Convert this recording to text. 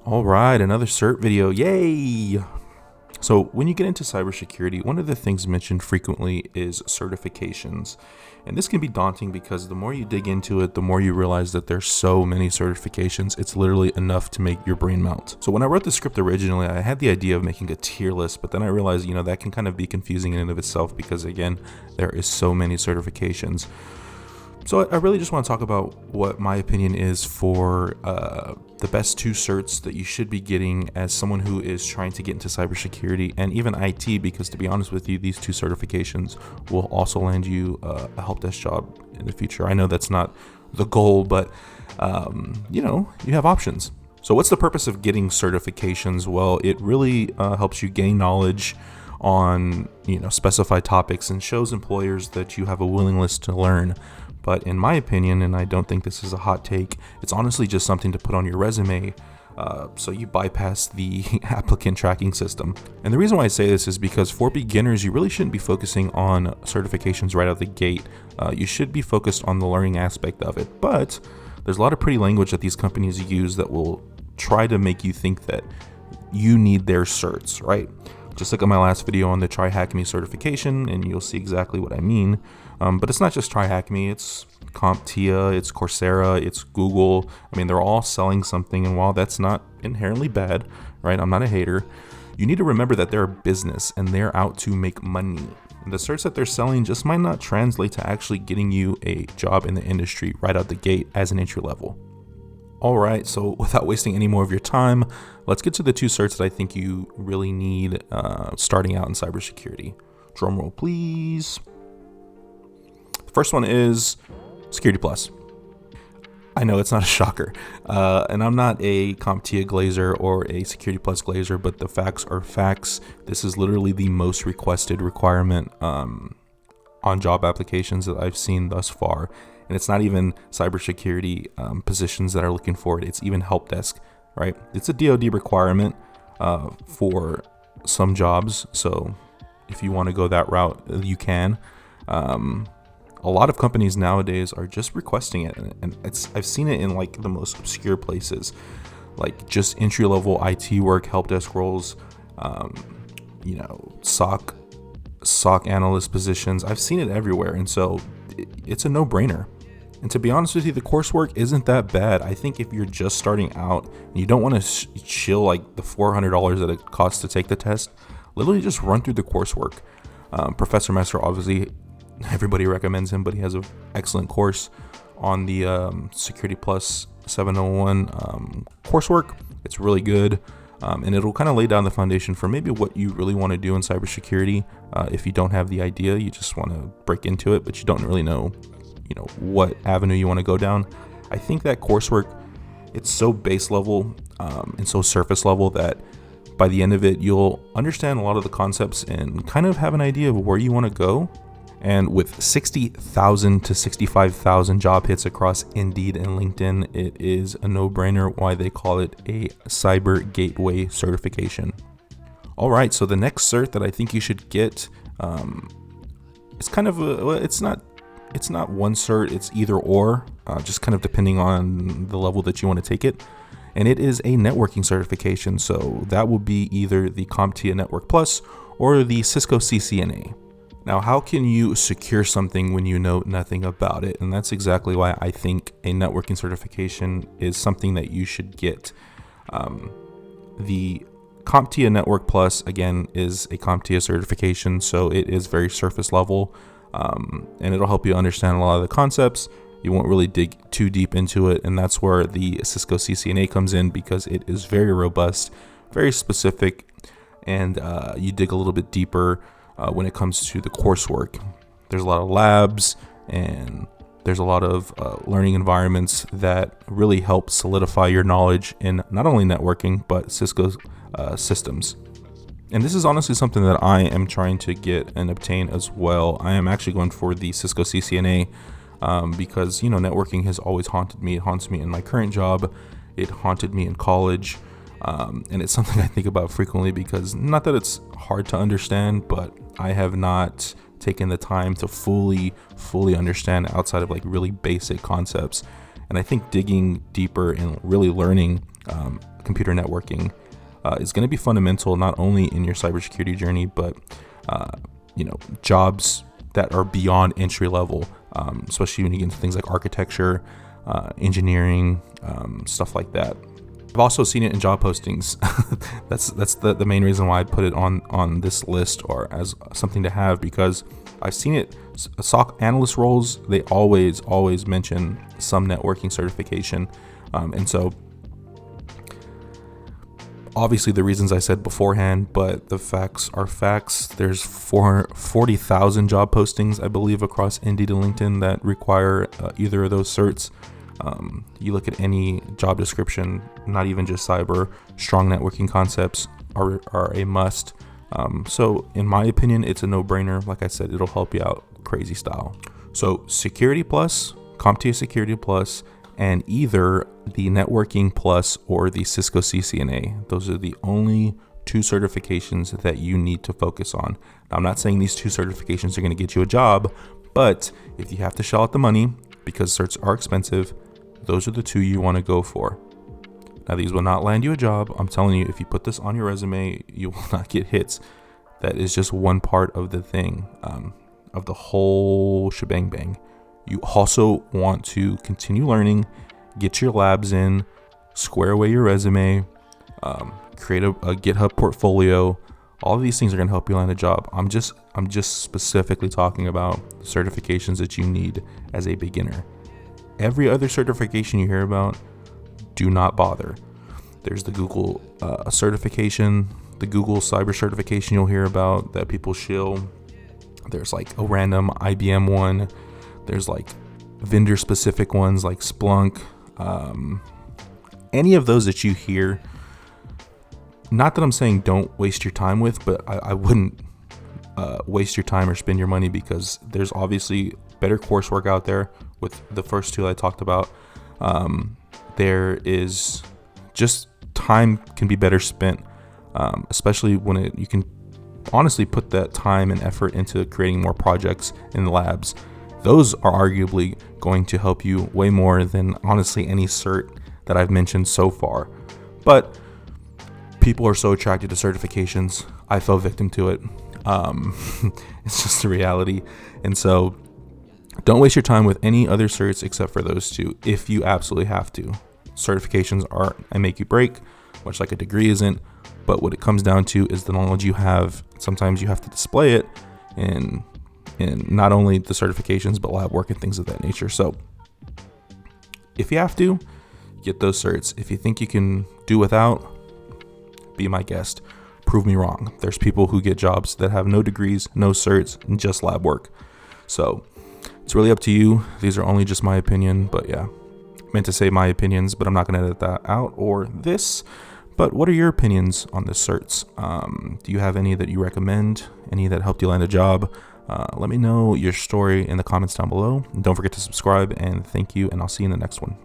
All right, another cert video. Yay! So when you get into cybersecurity, one of the things mentioned frequently is certifications. And this can be daunting because the more you dig into it, the more you realize that there's so many certifications, it's literally enough to make your brain melt. So when I wrote the script originally, I had the idea of making a tier list, but then I realized, that can kind of be confusing in and of itself because again, there is so many certifications. So I really just want to talk about what my opinion is for the best two certs that you should be getting as someone who is trying to get into cybersecurity and even IT, because to be honest with you, these two certifications will also land you a help desk job in the future. I know that's not the goal, but you have options. So what's the purpose of getting certifications? Well, it really helps you gain knowledge on specified topics and shows employers that you have a willingness to learn. But in my opinion, and I don't think this is a hot take, it's honestly just something to put on your resume so you bypass the applicant tracking system. And the reason why I say this is because for beginners, you really shouldn't be focusing on certifications right out the gate. You should be focused on the learning aspect of it. But there's a lot of pretty language that these companies use that will try to make you think that you need their certs, right? Just look at my last video on the Try Hack Me certification and you'll see exactly what I mean. But it's not just Try Hack Me, it's CompTIA, it's Coursera, it's Google. I mean, they're all selling something, and while that's not inherently bad, right? I'm not a hater. You need to remember that they're a business and they're out to make money. And the certs that they're selling just might not translate to actually getting you a job in the industry right out the gate as an entry level. All right, so without wasting any more of your time, let's get to the two certs that I think you really need starting out in cybersecurity. Drum roll, please. The first one is Security Plus. I know it's not a shocker, and I'm not a CompTIA glazer or a Security Plus glazer, but the facts are facts. This is literally the most requested requirement on job applications that I've seen thus far. And it's not even cybersecurity positions that are looking for it. It's even help desk, right? It's a DoD requirement for some jobs. So if you want to go that route, you can. A lot of companies nowadays are just requesting it. And I've seen it in like the most obscure places, like just entry level IT work, help desk roles, SOC analyst positions. I've seen it everywhere. And so it's a no-brainer. And to be honest with you, the coursework isn't that bad. I think if you're just starting out and you don't want to chill like the $400 that it costs to take the test, literally just run through the coursework. Professor Messer, obviously, everybody recommends him, but he has an excellent course on the Security Plus 701 coursework. It's really good. And it'll kind of lay down the foundation for maybe what you really want to do in cybersecurity. If you don't have the idea, you just want to break into it, but you don't really know what avenue you want to go down. I think that coursework, it's so base level and so surface level that by the end of it, you'll understand a lot of the concepts and kind of have an idea of where you want to go. And with 60,000 to 65,000 job hits across Indeed and LinkedIn, it is a no-brainer why they call it a cyber gateway certification. All right, so the next cert that I think you should get, it's kind of it's not one cert, it's either or, just kind of depending on the level that you want to take it. And it is a networking certification. So that will be either the CompTIA Network Plus or the Cisco CCNA. Now, how can you secure something when you know nothing about it? And that's exactly why I think a networking certification is something that you should get. The CompTIA Network Plus, again, is a CompTIA certification, so it is very surface level. And it'll help you understand a lot of the concepts. You won't really dig too deep into it, and that's where the Cisco CCNA comes in because it is very robust, very specific, and you dig a little bit deeper when it comes to the coursework. There's a lot of labs and there's a lot of learning environments that really help solidify your knowledge in not only networking but Cisco's systems. And this is honestly something that I am trying to get and obtain as well. I am actually going for the Cisco CCNA because, networking has always haunted me. It haunts me in my current job. It haunted me in college. And it's something I think about frequently because not that it's hard to understand, but I have not taken the time to fully understand outside of like really basic concepts. And I think digging deeper and really learning computer networking is going to be fundamental not only in your cybersecurity journey, but jobs that are beyond entry level, especially when you get into things like architecture, engineering, stuff like that. I've also seen it in job postings. that's the main reason why I put it on this list or as something to have, because I've seen it. SOC analyst roles, they always mention some networking certification, and so obviously the reasons I said beforehand, but the facts are facts. There's 40,000 job postings, I believe, across Indeed and LinkedIn that require either of those certs. You look at any job description, not even just cyber, strong networking concepts are a must. So in my opinion, it's a no-brainer. Like I said, it'll help you out crazy style. So Security Plus, CompTIA Security Plus, and either the Networking Plus or the Cisco CCNA. Those are the only 2 certifications that you need to focus on. Now, I'm not saying these 2 certifications are going to get you a job, but if you have to shell out the money because certs are expensive, those are the 2 you want to go for. Now, these will not land you a job. I'm telling you, if you put this on your resume, you will not get hits. That is just one part of the thing, of the whole shebang bang. You also want to continue learning, get your labs in, square away your resume, create a GitHub portfolio. All of these things are going to help you land a job. I'm just specifically talking about certifications that you need as a beginner. Every other certification you hear about, do not bother. There's the Google certification, the Google cyber certification you'll hear about that people shill. There's like a random IBM one. There's like vendor specific ones like Splunk. Any of those that you hear, not that I'm saying don't waste your time with, but I wouldn't waste your time or spend your money, because there's obviously better coursework out there with the first 2 I talked about. There is just time can be better spent, especially when you can honestly put that time and effort into creating more projects in the labs. Those are arguably going to help you way more than honestly any cert that I've mentioned so far. But people are so attracted to certifications. I fell victim to it. It's just a reality. And so don't waste your time with any other certs except for those 2 if you absolutely have to. Certifications are a make you break, much like a degree isn't. But what it comes down to is the knowledge you have. Sometimes you have to display it in not only the certifications, but lab work and things of that nature. So if you have to, get those certs. If you think you can do without, be my guest. Prove me wrong. There's people who get jobs that have no degrees, no certs, and just lab work. So it's really up to you. These are only just my opinion, but yeah, meant to say my opinions, but I'm not going to edit that out or this. But what are your opinions on the certs? Do you have any that you recommend? Any that helped you land a job? Let me know your story in the comments down below. And don't forget to subscribe, and thank you, and I'll see you in the next one.